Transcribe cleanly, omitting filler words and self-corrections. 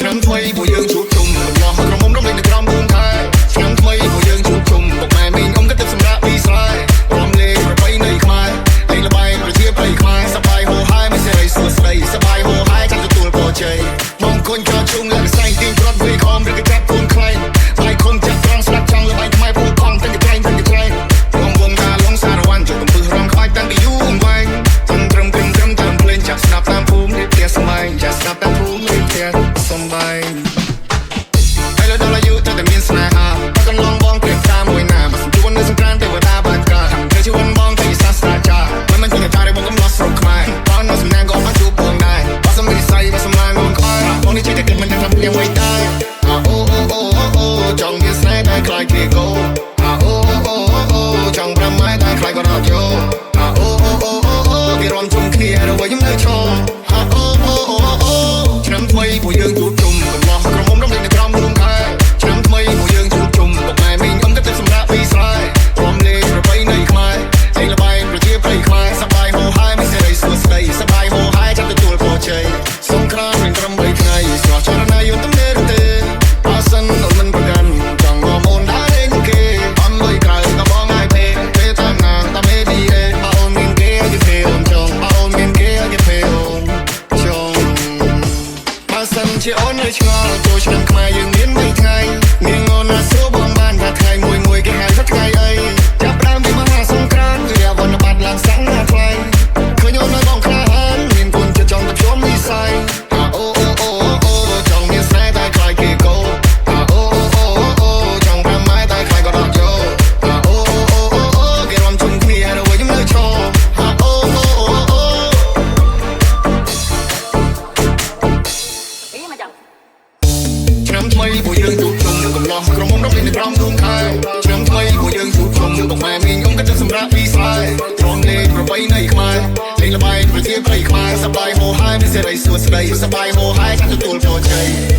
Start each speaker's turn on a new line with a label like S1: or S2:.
S1: ឆ្នាំថ្មីពួកយើងជួបជុំរបស់ក្រមុំរំលែងនៅក្រោមភូមិខែឆ្នាំថ្មីពួកយើងជួបជុំពុកម៉ែមីងអ៊ំក៏ទឹកសម្រាប់ពីស្រែរំលែងប្រពៃណីខ្មែរឯងល្បែងប្រជាប្រិយខ្មែរសប្បាយហូរហែមានសេរីសួស្ដីសប្បាយហូរហែចាំទទួលពរជ័យបងគុណចោលជុំលើកសែងទីប្រត់វាខំឬក៏ចាប់គូនខ្លែងបាយខុំចាក់ត្រង់ស្លាប់ចង់ល្បែងខ្មែរពូខំតែក្រែងរំវងការលងសារវ៉ាន់ជួយកំពឹសរំខ្លាចតាំងពីយូរអង្វែងត្រឹមតាមភ្លេងចាក់ស្ដាប់តាមភូមិរៀបផ្ទះសម័យចាក់ស្ដាប់តាមភូមិរៀបផ្ទះសំបែងហើយលើដល់អាយុទៅតែមានស្នេហាកន្លងបងព្រៀបតាមមួយណាបើជួននៅសង្គ្រាមទេវតាបានការធ្វើជីវិតបងទៅសាស្ត្រាចារ្យមិនជាតែបងកំឡោះស្រុកខ្មែរបងនៅសំណាងក៏បានជួបបងដែរបើសំរីស័យបើសម្លាងងខ្មែរបងនេះចេះតែគិតមិនថាព្រៀងໄວដែរអូចង់មានស្នេហ៍តែខ្លាចគេកោអូចង់ប្រាំម៉ែតែខ្លាចក៏រត់យោគេរំជុំគ្នារវល់ខ្ញុំនៅឈរឆ្នាំថ្មីពួកយើងជួបជុំកំឡោះក្រមុំរំលែងនៅក្រោមភូមិខែឆ្នាំថ្មីពួកយើងជួបជុំពុកម៉ែមីងអ៊ំក៏ទឹកសម្រាប់ពីស្រែរំលែងប្រពៃណីខ្មែរឯងល្បែងប្រជាប្រិយខ្មែរសប្បាយហូរហែមានសេរីសួស្ដីសប្បាយហូរហែចាំទទួលពរជ័យសង្គ្រាមមានត្រឹម3ថ្ងៃស្រស់ចរណាយន្តទេឬទេបើសិនអូនមិនប្រកាន់ចង់មកអូនដែរនឹងគេអំលុយក្រៅក៏បងឲ្យពេពេលតាមណាតាម ADA បើអូនមានគេឲ្យគេអូនចង់បើអូនមានគេឲ្យគេអូនចង់បើសិនជាអូននៅឆ្ងល់ចូលឆ្នាំខ្មែរយើងមាន3ថ្ងៃនាងអូនណាសួរបងបានថាថ្ងៃមួយគេហៅថាថ្ងៃអីចាប់ដើមពីមហាសង្គ្រាមគឺអវណ្ណប័ត្រឡើងសាំងណាថ្លៃឃើញអូននៅបងក្លាហានមានគុណចិត្តចង់ទៅជុំនិស័យអូចង់មានស្នេហ៍តែខ្លាចគេកោចង់ប្រាំម៉ែតែខ្លាចក៏រត់យោគេរំជុំគ្នារវល់ខ្ញុំនៅឈរឆ្នាំថ្មីពួកយើងជួបជុំកំឡោះក្រមុំរំលែងនៅក្រោមភូមិខែឆ្នាំថ្មីពួកយើងជួបជុំពុកម៉ែមីងអ៊ំក៏ទឹកសម្រាប់ពីស្រែរំលែងប្រពៃណីខ្មែរលេងល្បែងប្រជាប្រិយខ្មែរសប្បាយហូរហែមានសេរីសួស្ដីសប្បាយហូរហែចាំទទួលពរជ័យ